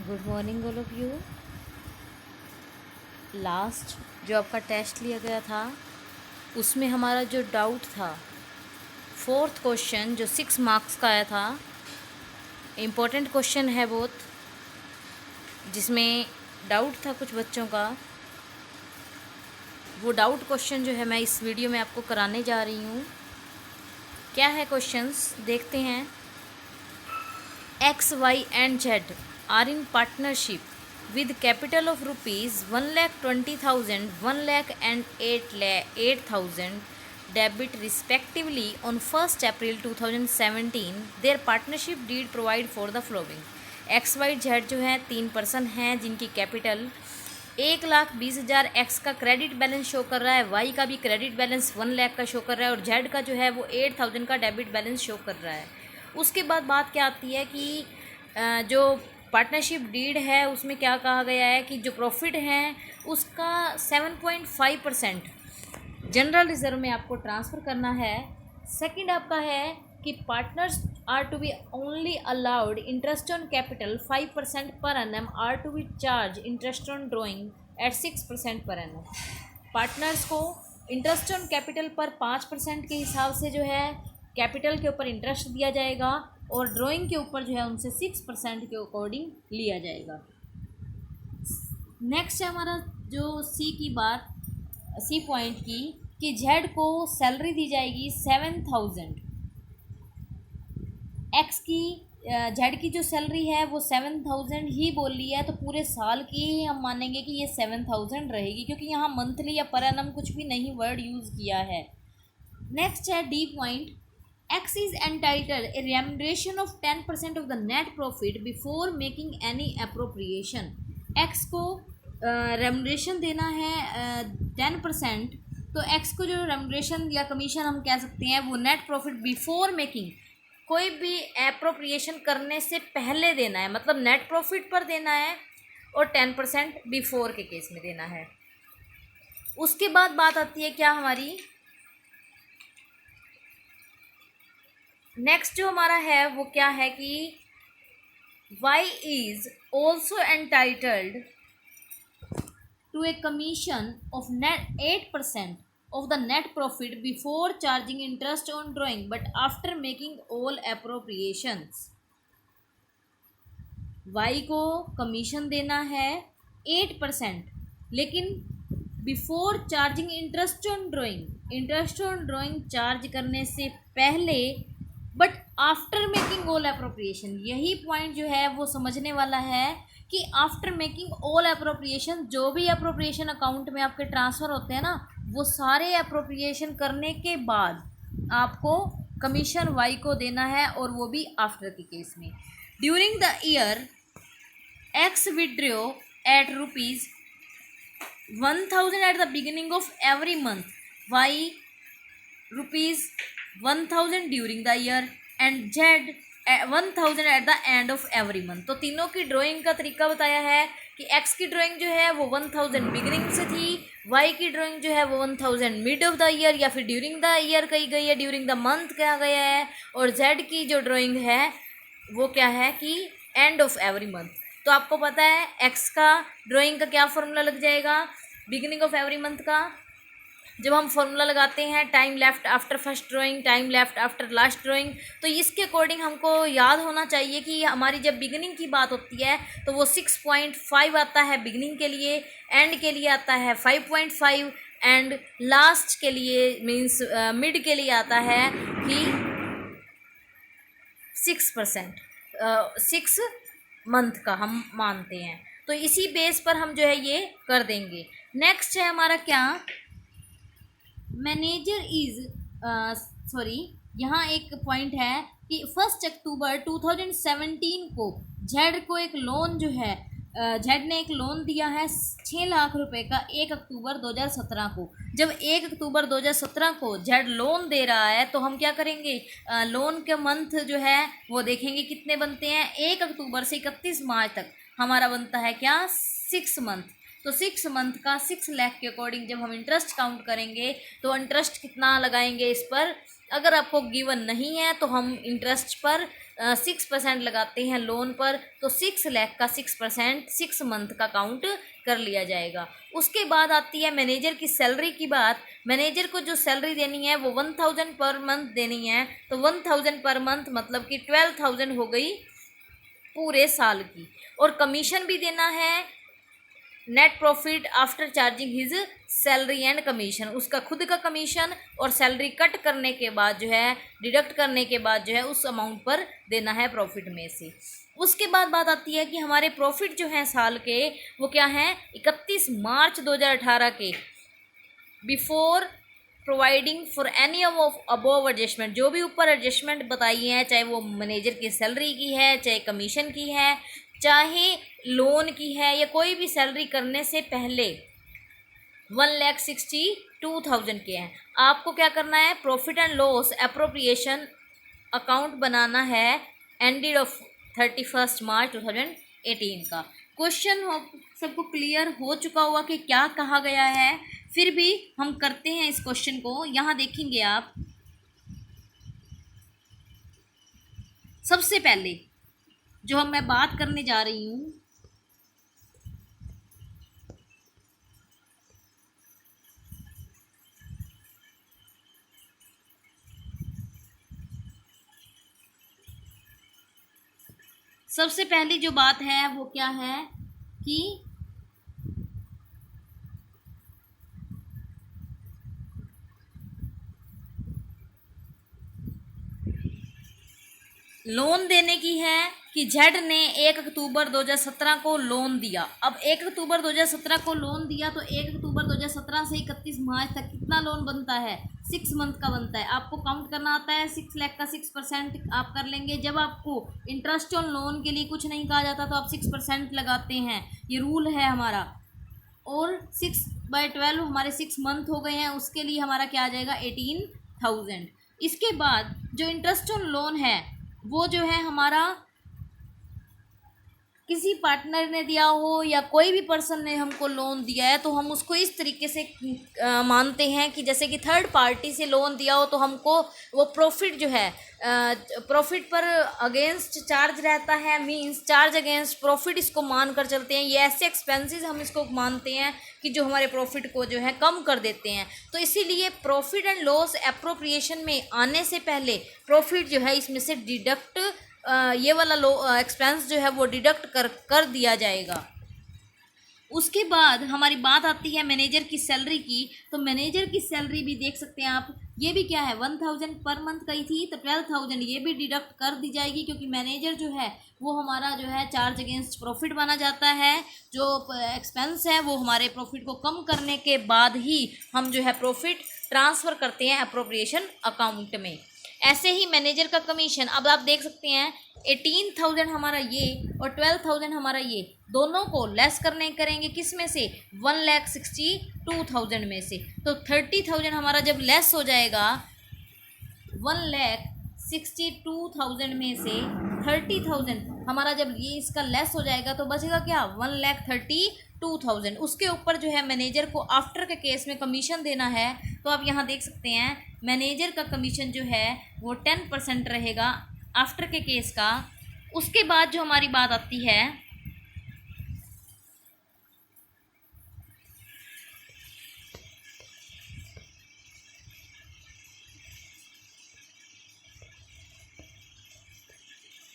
Good morning all of you. Last जो आपका test लिया गया था उसमें हमारा जो डाउट था, फोर्थ क्वेश्चन जो 6 मार्क्स का आया था, इम्पोर्टेंट क्वेश्चन है बहुत, जिसमें डाउट था कुछ बच्चों का। वो डाउट क्वेश्चन जो है मैं इस वीडियो में आपको कराने जा रही हूँ। क्या है क्वेश्चंस, देखते हैं। X, Y and Z are in partnership with capital of rupees 1,20,000, 1 lakh and 8,000 debit respectively on 1st April 2017. Their partnership deed provide for the following. X, Y, Z जो है 3 पर्सन हैं जिनकी कैपिटल 1,20,000 एक्स का credit balance show कर रहा है, Y का भी क्रेडिट बैलेंस 1 लाख का शो कर रहा है और जेड का जो है वो 8,000 का डेबिट बैलेंस शो कर रहा है। उसके बाद बात क्या आती है कि जो पार्टनरशिप डीड है उसमें क्या कहा गया है कि जो प्रॉफिट है उसका 7.5% जनरल रिजर्व में आपको ट्रांसफ़र करना है। सेकंड आपका है कि partners are to be only allowed interest on capital 5% per annum are to be charge interest on drawing at 6% per annum. Partners को इंटरेस्ट ऑन कैपिटल पर 5% के हिसाब से जो है कैपिटल के ऊपर इंटरेस्ट दिया जाएगा और ड्राइंग के ऊपर जो है उनसे 6% के अकॉर्डिंग लिया जाएगा। नेक्स्ट है हमारा जो सी पॉइंट की कि जेड को सैलरी दी जाएगी 7,000। एक्स की जेड की जो सैलरी है वो 7,000 ही बोल ली है, तो पूरे साल की ही हम मानेंगे कि ये 7,000 रहेगी, क्योंकि यहाँ मंथली या पर एनम कुछ भी नहीं वर्ड यूज़ किया है। नेक्स्ट है D point, X is entitled a remuneration of 10% of the net profit before making any appropriation. X को रेमुनरेशन देना है 10%, तो X को जो रेमुनरेशन या कमीशन हम कह सकते हैं वो नेट प्रॉफिट बिफोर मेकिंग, कोई भी एप्रोप्रिएशन करने से पहले देना है, मतलब नेट प्रॉफिट पर देना है और 10% बिफोर के केस में देना है। उसके बाद बात आती है क्या हमारी, नेक्स्ट जो हमारा है वो क्या है कि Y is also entitled to a commission of net 8% of the net profit before charging interest on drawing but after making all appropriations. Y को कमीशन देना है 8%, लेकिन before charging interest on drawing, interest on drawing charge करने से पहले, but after making all appropriation. यही point जो है वो समझने वाला है कि आफ्टर मेकिंग ऑल अप्रोप्रिएशन, जो भी अप्रोप्रिएशन अकाउंट में आपके ट्रांसफ़र होते हैं ना, वो सारे अप्रोप्रिएशन करने के बाद आपको कमीशन वाई को देना है, और वो भी आफ्टर के केस में। During the year X withdraw at ₹1,000 at the beginning of every month, Y ₹1,000 during the year and Z 1,000 at the end of every month. तो तीनों की ड्राइंग का तरीका बताया है कि एक्स की ड्राइंग जो है वो 1,000 बिगिनिंग से थी, वाई की ड्राइंग जो है वो 1,000 मिड ऑफ द ईयर या फिर ड्यूरिंग द ईयर कही गई है, ड्यूरिंग द मंथ कहा गया है, और जेड की जो ड्राइंग है वो क्या है कि एंड ऑफ एवरी मंथ। तो आपको पता है एक्स का ड्राइंग का क्या फॉर्मूला लग जाएगा बिगिनिंग ऑफ एवरी मंथ का, जब हम फॉर्मूला लगाते हैं time left after first drawing, time left after last drawing, तो इसके अकॉर्डिंग हमको याद होना चाहिए कि हमारी जब बिगिनिंग की बात होती है तो वो 6.5 आता है बिगिनिंग के लिए, एंड के लिए आता है 5.5 एंड लास्ट के लिए मीन्स मिड के लिए आता है कि 6%, 6 मंथ का हम मानते हैं। तो इसी बेस पर हम जो है ये कर देंगे। नेक्स्ट है हमारा क्या, मैनेजर इज यहाँ एक पॉइंट है कि 1 अक्टूबर 2017 को जेड को एक लोन जो है, जेड ने एक लोन दिया है 6 लाख रुपए का 1 अक्टूबर 2017 को। जब 1 अक्टूबर 2017 को जेड लोन दे रहा है तो हम क्या करेंगे, लोन के मंथ जो है वो देखेंगे कितने बनते हैं। 1 अक्टूबर से 31 मार्च तक हमारा बनता है क्या, 6 मंथ। तो 6 मंथ का 6 लाख के अकॉर्डिंग जब हम इंटरेस्ट काउंट करेंगे तो इंटरेस्ट कितना लगाएंगे इस पर, अगर आपको गिवन नहीं है तो हम इंटरेस्ट पर 6% लगाते हैं लोन पर, तो 6 लाख का 6% 6 मंथ का काउंट कर लिया जाएगा। उसके बाद आती है मैनेजर की सैलरी की बात। मैनेजर को जो सैलरी देनी है वो 1000 पर मंथ देनी है, तो 1000 पर मंथ मतलब कि 12,000 हो गई पूरे साल की। और कमीशन भी देना है, net profit after charging his salary and commission, उसका खुद का कमीशन और सैलरी कट करने के बाद जो है, डिडक्ट करने के बाद जो है उस अमाउंट पर देना है प्रॉफिट में से। उसके बाद बात आती है कि हमारे प्रॉफिट जो हैं साल के वो क्या हैं, 31 मार्च 2018 के, before providing for any of above adjustment, जो भी ऊपर एडजस्टमेंट बताई है, चाहे वो मैनेजर की सैलरी की है, चाहे कमीशन की है, चाहे लोन की है, या कोई भी सैलरी करने से पहले 1,62,000 के हैं, आपको क्या करना है, profit and loss appropriation account बनाना है एंडेड ऑफ 31 मार्च 2018 का। क्वेश्चन हो सबको क्लियर हो चुका होगा कि क्या कहा गया है, फिर भी हम करते हैं इस क्वेश्चन को। यहाँ देखेंगे आप, सबसे पहले जो मैं बात करने जा रही हूँ, सबसे पहली जो बात है वो क्या है कि लोन देने की है कि जेड ने 1 अक्टूबर 2017 को लोन दिया। अब 1 अक्टूबर 2017 को लोन दिया तो 1 अक्टूबर 2017 से 31 मार्च तक कितना लोन बनता है, 6 मंथ का बनता है। आपको काउंट करना आता है, 6 लाख का 6% आप कर लेंगे। जब आपको इंटरेस्ट ऑन लोन के लिए कुछ नहीं कहा जाता तो आप 6% लगाते हैं, ये रूल है हमारा। और 6/12 हमारे 6 मंथ हो गए हैं, उसके लिए हमारा क्या आ जाएगा, 18,000। इसके बाद जो इंटरेस्ट ऑन लोन है वो जो है हमारा किसी पार्टनर ने दिया हो या कोई भी पर्सन ने हमको लोन दिया है, तो हम उसको इस तरीके से मानते हैं कि जैसे कि थर्ड पार्टी से लोन दिया हो तो हमको वो प्रॉफिट जो है, प्रॉफिट पर अगेंस्ट चार्ज रहता है, मींस चार्ज अगेंस्ट प्रॉफिट इसको मान कर चलते हैं। ये ऐसे एक्सपेंसेस हम इसको मानते हैं कि जो हमारे प्रॉफिट को जो है कम कर देते हैं। तो इसीलिए प्रॉफिट एंड लॉस एप्रोप्रिएशन में आने से पहले प्रॉफिट जो है इसमें से डिडक्ट, ये वाला एक्सपेंस जो है वो डिडक्ट कर दिया जाएगा। उसके बाद हमारी बात आती है मैनेजर की सैलरी की। तो मैनेजर की सैलरी भी देख सकते हैं आप, ये भी क्या है, 1000 पर मंथ का ही थी, तो 12,000 ये भी डिडक्ट कर दी जाएगी, क्योंकि मैनेजर जो है वो हमारा जो है चार्ज अगेंस्ट प्रॉफिट माना जाता है। जो एक्सपेंस है वो हमारे प्रॉफिट को कम करने के बाद ही हम जो है प्रॉफिट ट्रांसफ़र करते हैं अप्रोप्रिएशन अकाउंट में। ऐसे ही मैनेजर का कमीशन, अब आप देख सकते हैं 18,000 हमारा ये और 12,000 हमारा ये, दोनों को लेस करेंगे किस में से, 1,62,000 में से। तो 30,000 हमारा जब लेस हो जाएगा 1,62,000 में से 30,000 हमारा जब ये इसका लेस हो जाएगा तो बचेगा क्या, 1,32,000। उसके ऊपर जो है मैनेजर को आफ्टर के केस में कमीशन देना है। तो आप यहाँ देख सकते हैं मैनेजर का कमीशन जो है वो 10% रहेगा आफ्टर के केस का। उसके बाद जो हमारी बात आती है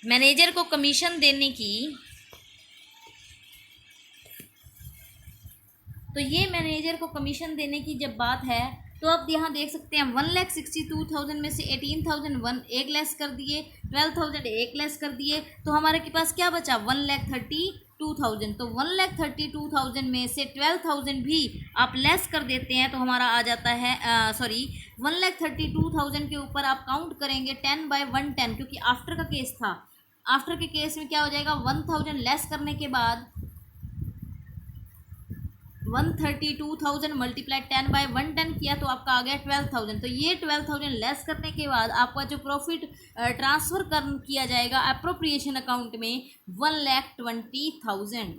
मैनेजर को कमीशन देने की, तो ये मैनेजर को कमीशन देने की जब बात है तो आप यहाँ देख सकते हैं 1,62,000 में से 18,000 एक लेस कर दिए, 12,000 एक लेस कर दिए, तो हमारे के पास क्या बचा, 1,32,000। तो 1,32,000 में से 12,000 भी आप लेस कर देते हैं तो हमारा आ जाता है 1,32,000 के ऊपर आप काउंट करेंगे 10/110, क्योंकि आफ्टर का केस था। आफ्टर के केस में क्या हो जाएगा, 1,000 लेस करने के बाद 132,000 मल्टीप्लाई 10/110 किया तो आपका आ गया 12,000। तो ये 12,000 लेस करने के बाद आपका जो प्रॉफिट ट्रांसफ़र किया जाएगा अप्रोप्रिएशन अकाउंट में 1,20,000।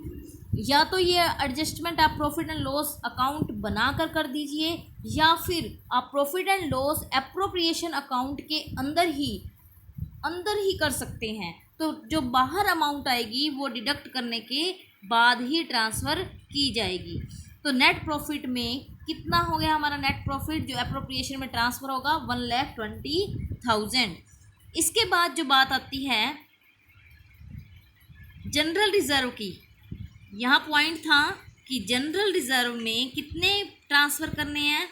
या तो ये एडजस्टमेंट आप प्रॉफिट एंड लॉस अकाउंट बनाकर कर दीजिए, या फिर आप profit and loss appropriation account के अंदर ही अंदर ही कर सकते हैं। तो जो बाहर अमाउंट आएगी वो डिडक्ट करने के बाद ही ट्रांसफ़र की जाएगी। तो नेट प्रॉफिट में कितना हो गया हमारा नेट प्रॉफिट जो अप्रोप्रिएशन में ट्रांसफ़र होगा 1,20,000। इसके बाद जो बात आती है जनरल रिजर्व की, यहाँ पॉइंट था कि जनरल रिजर्व में कितने ट्रांसफ़र करने हैं।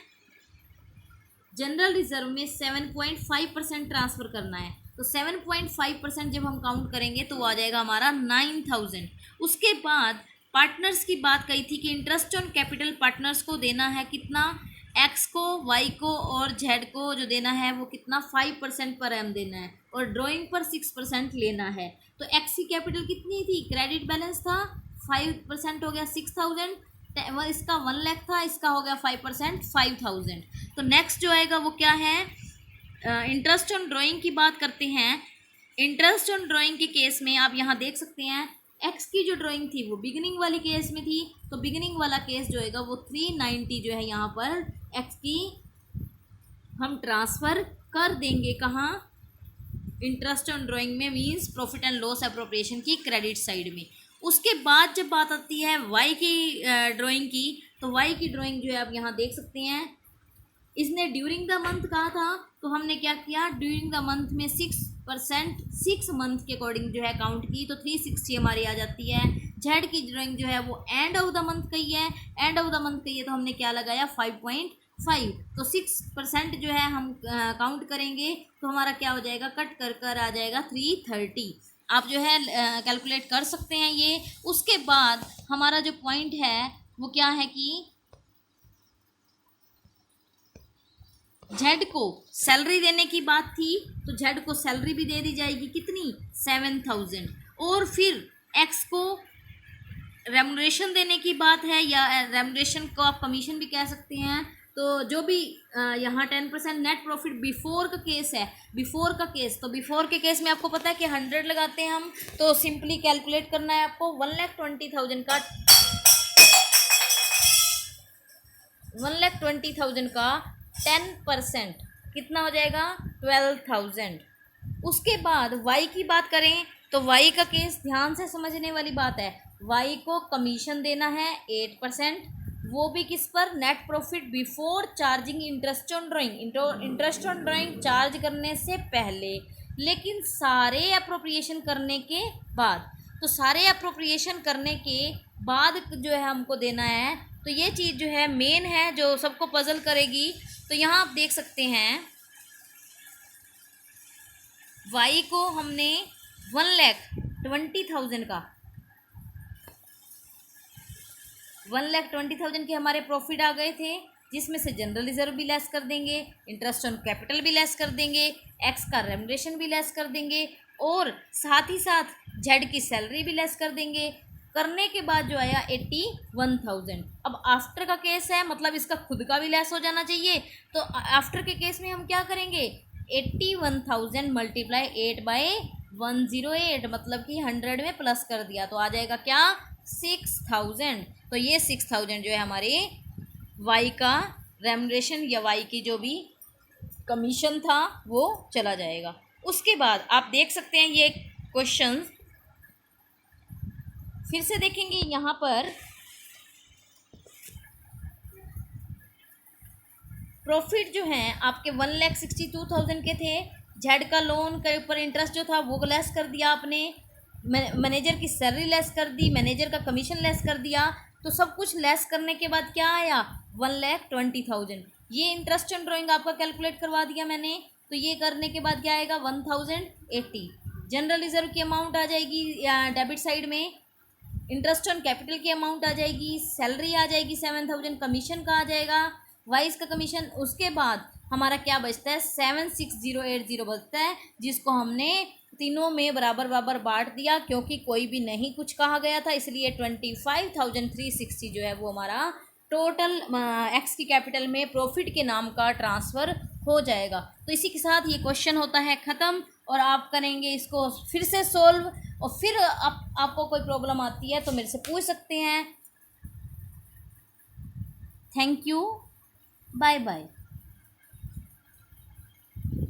जनरल रिजर्व में 7.5% ट्रांसफ़र करना है। तो 7.5% जब हम काउंट करेंगे तो वो आ जाएगा हमारा 9,000। उसके बाद पार्टनर्स की बात कही थी कि इंटरेस्ट ऑन कैपिटल पार्टनर्स को देना है कितना, एक्स को, वाई को और जेड को जो देना है वो कितना 5% पर एम देना है और ड्राइंग पर 6% लेना है। तो एक्स की कैपिटल कितनी थी, क्रेडिट बैलेंस था 5% हो गया 6,000, इसका 1 लाख था, इसका हो गया 5% 5,000। तो नेक्स्ट जो आएगा वो क्या है, इंटरेस्ट ऑन ड्राइंग की बात करते हैं। इंटरेस्ट ऑन ड्राइंग के केस में आप यहाँ देख सकते हैं एक्स की जो ड्राइंग थी वो बिगिनिंग वाली केस में थी, तो बिगिनिंग वाला केस जो होगा वो 390 जो है यहाँ पर एक्स की हम ट्रांसफ़र कर देंगे कहाँ, इंटरेस्ट ऑन ड्राइंग में, means profit and loss appropriation की क्रेडिट साइड में। उसके बाद जब बात आती है वाई की ड्राइंग की, तो वाई की ड्राइंग जो है आप यहाँ देख सकते हैं, इसने ड्यूरिंग द मंथ कहा था, तो हमने क्या किया, ड्यूरिंग द मंथ में 6% 6 मंथ के अकॉर्डिंग जो है काउंट की, तो 360 हमारी आ जाती है। जेड की ड्राइंग जो है वो एंड ऑफ द मंथ कही है, एंड ऑफ द मंथ कही है तो हमने क्या लगाया 5.5, तो 6% जो है हम काउंट करेंगे तो हमारा क्या हो जाएगा, कट कर कर आ जाएगा 330। आप जो है कैलकुलेट कर सकते हैं ये। उसके बाद हमारा जो पॉइंट है वो क्या है कि जेड को सैलरी देने की बात थी, तो जेड को सैलरी भी दे दी जाएगी कितनी 7,000। और फिर एक्स को रेमुनरेशन देने की बात है, या रेमुनरेशन को आप कमीशन भी कह सकते हैं। तो जो भी यहाँ 10% नेट प्रॉफिट बिफोर का केस है, बिफोर का केस, तो बिफोर के केस में आपको पता है कि 100 लगाते हैं हम, तो सिंपली कैलकुलेट करना है आपको 1,20,000 का 1,20,000 का 10% कितना हो जाएगा 12,000। उसके बाद वाई की बात करें तो वाई का केस ध्यान से समझने वाली बात है। वाई को कमीशन देना है 8%, वो भी किस पर, net profit before charging interest on drawing, interest on drawing charge करने से पहले, लेकिन सारे अप्रोप्रिएशन करने के बाद। तो सारे अप्रोप्रिएशन करने के बाद जो है हमको देना है, तो ये चीज़ जो है मेन है जो सबको पजल करेगी। तो यहाँ आप देख सकते हैं वाई को हमने 1,20,000 का 1,20,000 के हमारे प्रॉफिट आ गए थे, जिसमें से जनरल रिजर्व भी लेस कर देंगे, इंटरेस्ट ऑन कैपिटल भी लेस कर देंगे, एक्स का रेमुनरेशन भी लेस कर देंगे और साथ ही साथ जेड की सैलरी भी लेस कर देंगे। करने के बाद जो आया 81,000। अब आफ्टर का केस है, मतलब इसका खुद का भी लेस हो जाना चाहिए। तो आफ्टर के केस में हम क्या करेंगे, 81,000 मल्टीप्लाई 8/108, मतलब कि 100 में प्लस कर दिया तो आ जाएगा क्या 6,000। तो ये 6,000 जो है हमारे वाई का रेमुनरेशन या वाई की जो भी कमीशन था वो चला जाएगा। उसके बाद आप देख सकते हैं ये क्वेश्चन फिर से देखेंगे। यहाँ पर प्रॉफिट जो हैं आपके 1,62,000 के थे, जेड का लोन के ऊपर इंटरेस्ट जो था वो लेस कर दिया आपने, मैनेजर की सैलरी लेस कर दी, मैनेजर का कमीशन लेस कर दिया, तो सब कुछ लेस करने के बाद क्या आया 1,20,000। ये इंटरेस्ट ऑन ड्राइंग आपका कैलकुलेट करवा दिया मैंने। तो ये करने के बाद क्या आएगा 1,080। जनरल रिजर्व की अमाउंट आ जाएगी डेबिट साइड में, इंटरेस्ट ऑन कैपिटल की अमाउंट आ जाएगी, सैलरी आ जाएगी 7,000, कमीशन का आ जाएगा, वाइस का कमीशन। उसके बाद हमारा क्या बचता है 76080 बचता है, जिसको हमने तीनों में बराबर बराबर बांट दिया, क्योंकि कोई भी नहीं कुछ कहा गया था, इसलिए 25,360 जो है वो हमारा टोटल एक्स की कैपिटल में प्रॉफिट के नाम का ट्रांसफ़र हो जाएगा। तो इसी के साथ ये क्वेश्चन होता है ख़त्म, और आप करेंगे इसको फिर से सोल्व, और फिर आपको कोई प्रॉब्लम आती है तो मेरे से पूछ सकते हैं। Thank you, bye bye.